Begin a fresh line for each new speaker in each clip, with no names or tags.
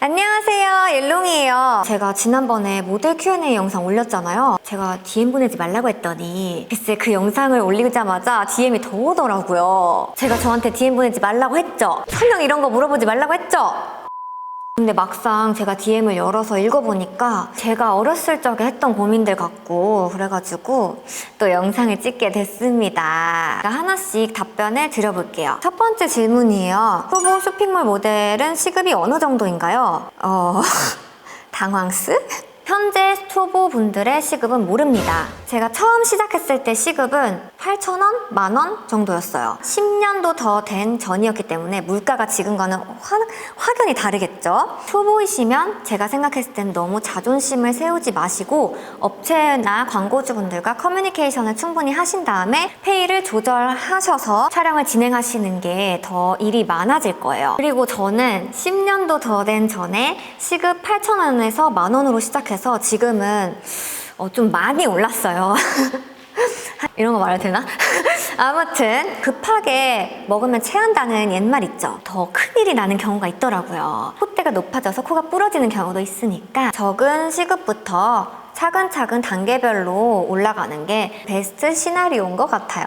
안녕하세요, 옐롱이에요. 제가 지난번에 모델 Q&A 영상 올렸잖아요. 제가 DM 보내지 말라고 했더니 글쎄 그 영상을 올리자마자 DM이 더 오더라고요. 제가 저한테 DM 보내지 말라고 했죠? 설령 이런 거 물어보지 말라고 했죠? 근데 막상 제가 DM을 열어서 읽어보니까 제가 어렸을 적에 했던 고민들 같고 그래가지고 또 영상을 찍게 됐습니다. 하나씩 답변을 드려볼게요. 첫 번째 질문이에요. 후보 쇼핑몰 모델은 시급이 어느 정도인가요? 당황스? 현재 초보분들의 시급은 모릅니다. 제가 처음 시작했을 때 시급은 8,000원? 10,000원 정도였어요. 10년도 더 된 전이었기 때문에 물가가 지금과는 확연히 다르겠죠? 초보이시면 제가 생각했을 땐 너무 자존심을 세우지 마시고 업체나 광고주분들과 커뮤니케이션을 충분히 하신 다음에 페이를 조절하셔서 촬영을 진행하시는 게 더 일이 많아질 거예요. 그리고 저는 10년도 더 된 전에 시급 8,000원에서 10,000원으로 시작해서 지금은 좀 많이 올랐어요. 이런 거 말해도 되나? 아무튼 급하게 먹으면 체한다는 옛말 있죠? 더 큰일이 나는 경우가 있더라고요. 콧대가 높아져서 코가 부러지는 경우도 있으니까 적은 시급부터 차근차근 단계별로 올라가는 게 베스트 시나리오인 것 같아요.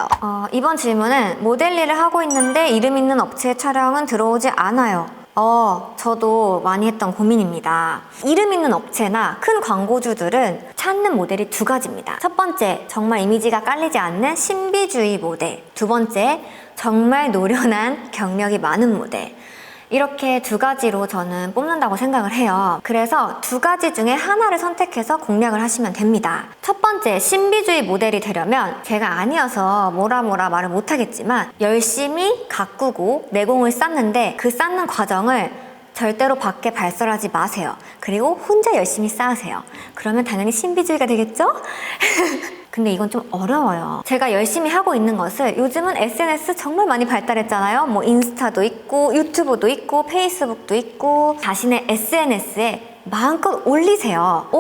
이번 질문은 모델 일을 하고 있는데 이름 있는 업체 촬영은 들어오지 않아요. 저도 많이 했던 고민입니다. 이름 있는 업체나 큰 광고주들은 찾는 모델이 두 가지입니다. 첫 번째, 정말 이미지가 깔리지 않는 신비주의 모델. 두 번째, 정말 노련한 경력이 많은 모델. 이렇게 두 가지로 저는 뽑는다고 생각을 해요. 그래서 두 가지 중에 하나를 선택해서 공략을 하시면 됩니다. 첫 번째, 신비주의 모델이 되려면 제가 아니어서 뭐라 말을 못하겠지만 열심히 가꾸고 내공을 쌓는데 그 쌓는 과정을 절대로 밖에 발설하지 마세요. 그리고 혼자 열심히 쌓으세요. 그러면 당연히 신비주의가 되겠죠? 근데 이건 좀 어려워요. 제가 열심히 하고 있는 것을 요즘은 SNS 정말 많이 발달했잖아요. 뭐 인스타도 있고 유튜브도 있고 페이스북도 있고 자신의 SNS에 마음껏 올리세요.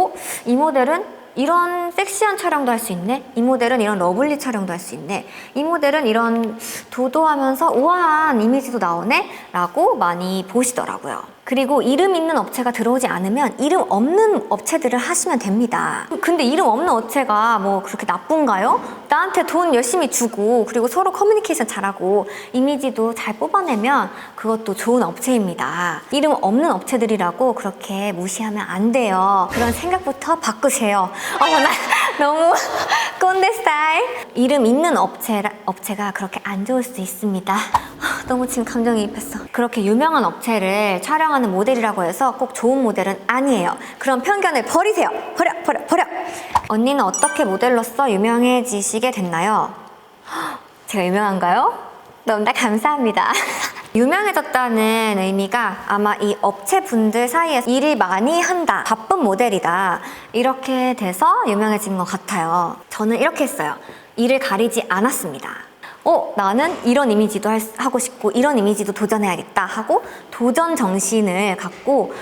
이 모델은 이런 섹시한 촬영도 할 수 있네? 이 모델은 이런 러블리 촬영도 할 수 있네? 이 모델은 이런 도도하면서 우아한 이미지도 나오네? 라고 많이 보시더라고요. 그리고 이름 있는 업체가 들어오지 않으면 이름 없는 업체들을 하시면 됩니다. 근데 이름 없는 업체가 뭐 그렇게 나쁜가요? 나한테 돈 열심히 주고 그리고 서로 커뮤니케이션 잘하고 이미지도 잘 뽑아내면 그것도 좋은 업체입니다. 이름 없는 업체들이라고 그렇게 무시하면 안 돼요. 그런 생각부터 바꾸세요. 나 너무 꼰대 스타일. 이름 있는 업체가 그렇게 안 좋을 수 있습니다. 너무 지금 감정이입했어. 그렇게 유명한 업체를 촬영하는 모델이라고 해서 꼭 좋은 모델은 아니에요. 그런 편견을 버리세요. 버려. 언니는 어떻게 모델로서 유명해지시게 됐나요? 제가 유명한가요? 너무나 감사합니다. 유명해졌다는 의미가 아마 이 업체분들 사이에서 일을 많이 한다, 바쁜 모델이다 이렇게 돼서 유명해진 것 같아요. 저는 이렇게 했어요. 일을 가리지 않았습니다. 나는 이런 이미지도 하고 싶고 이런 이미지도 도전해야겠다 하고 도전 정신을 갖고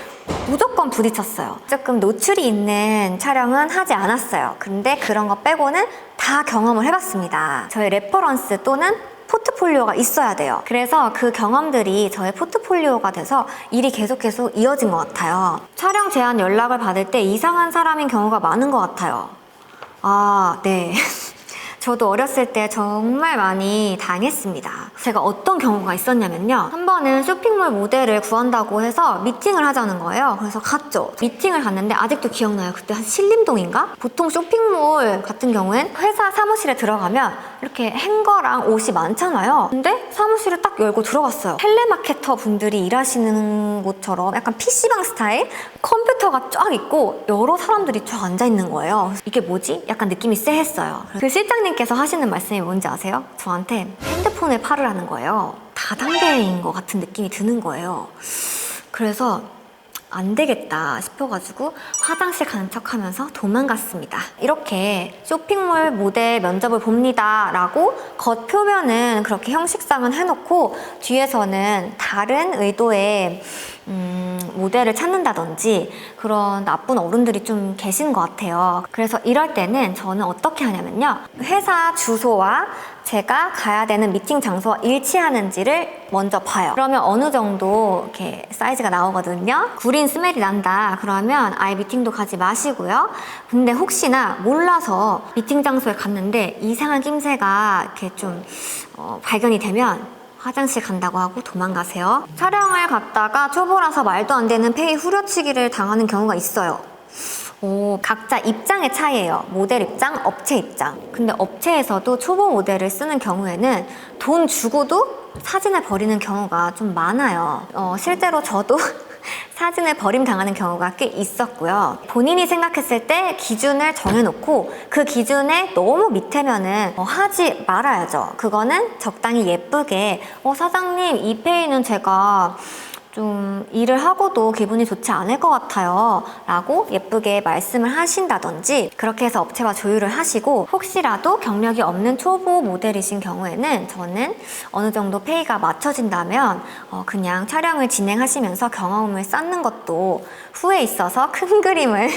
무조건 부딪혔어요. 조금 노출이 있는 촬영은 하지 않았어요. 근데 그런 거 빼고는 다 경험을 해봤습니다. 저의 레퍼런스 또는 포트폴리오가 있어야 돼요. 그래서 그 경험들이 저의 포트폴리오가 돼서 일이 계속 이어진 것 같아요. 촬영 제안 연락을 받을 때 이상한 사람인 경우가 많은 것 같아요. 네. 저도 어렸을 때 정말 많이 당했습니다. 제가 어떤 경우가 있었냐면요. 한 번은 쇼핑몰 모델을 구한다고 해서 미팅을 하자는 거예요. 그래서 갔죠. 미팅을 갔는데 아직도 기억나요. 그때 한 신림동인가? 보통 쇼핑몰 같은 경우엔 회사 사무실에 들어가면 이렇게 행거랑 옷이 많잖아요. 근데 사무실을 딱 열고 들어갔어요. 텔레마케터 분들이 일하시는 곳처럼 약간 PC방 스타일? 컴퓨터가 쫙 있고 여러 사람들이 쫙 앉아있는 거예요. 이게 뭐지? 약간 느낌이 쎄했어요. 그 실장님께서 하시는 말씀이 뭔지 아세요? 저한테 핸드폰을 팔으라는 거예요. 다단계인 것 같은 느낌이 드는 거예요. 그래서 안 되겠다 싶어가지고 화장실 가는 척 하면서 도망갔습니다. 이렇게 쇼핑몰 모델 면접을 봅니다 라고 겉표면은 그렇게 형식상은 해놓고 뒤에서는 다른 의도의 모델을 찾는다든지 그런 나쁜 어른들이 좀 계신 것 같아요. 그래서 이럴 때는 저는 어떻게 하냐면요. 회사 주소와 제가 가야 되는 미팅 장소와 일치하는지를 먼저 봐요. 그러면 어느 정도 이렇게 사이즈가 나오거든요. 구린 스멜이 난다. 그러면 아예 미팅도 가지 마시고요. 근데 혹시나 몰라서 미팅 장소에 갔는데 이상한 낌새가 이렇게 좀 발견이 되면 화장실 간다고 하고 도망가세요. 촬영을 갔다가 초보라서 말도 안 되는 페이 후려치기를 당하는 경우가 있어요. 각자 입장의 차이예요. 모델 입장, 업체 입장. 근데 업체에서도 초보 모델을 쓰는 경우에는 돈 주고도 사진을 버리는 경우가 좀 많아요. 실제로 저도 사진을 버림당하는 경우가 꽤 있었고요. 본인이 생각했을 때 기준을 정해놓고 그 기준에 너무 밑에면은 하지 말아야죠. 그거는 적당히 예쁘게 사장님 이 페이는 제가 좀 일을 하고도 기분이 좋지 않을 것 같아요 라고 예쁘게 말씀을 하신다든지 그렇게 해서 업체와 조율을 하시고 혹시라도 경력이 없는 초보 모델이신 경우에는 저는 어느 정도 페이가 맞춰진다면 그냥 촬영을 진행하시면서 경험을 쌓는 것도 후에 있어서 큰 그림을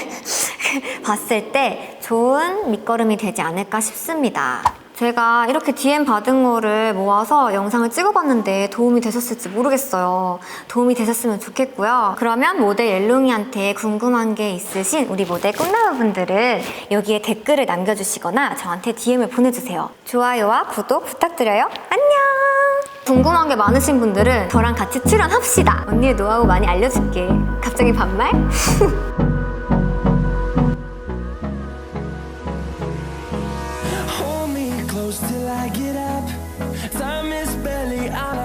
봤을 때 좋은 밑거름이 되지 않을까 싶습니다. 제가 이렇게 DM 받은 거를 모아서 영상을 찍어봤는데 도움이 되셨을지 모르겠어요. 도움이 되셨으면 좋겠고요. 그러면 모델 옐롱이한테 궁금한 게 있으신 우리 모델 꿈나무분들은 여기에 댓글을 남겨주시거나 저한테 DM을 보내주세요. 좋아요와 구독 부탁드려요. 안녕! 궁금한 게 많으신 분들은 저랑 같이 출연합시다. 언니의 노하우 많이 알려줄게. 갑자기 반말?
Till I get up, time is barely on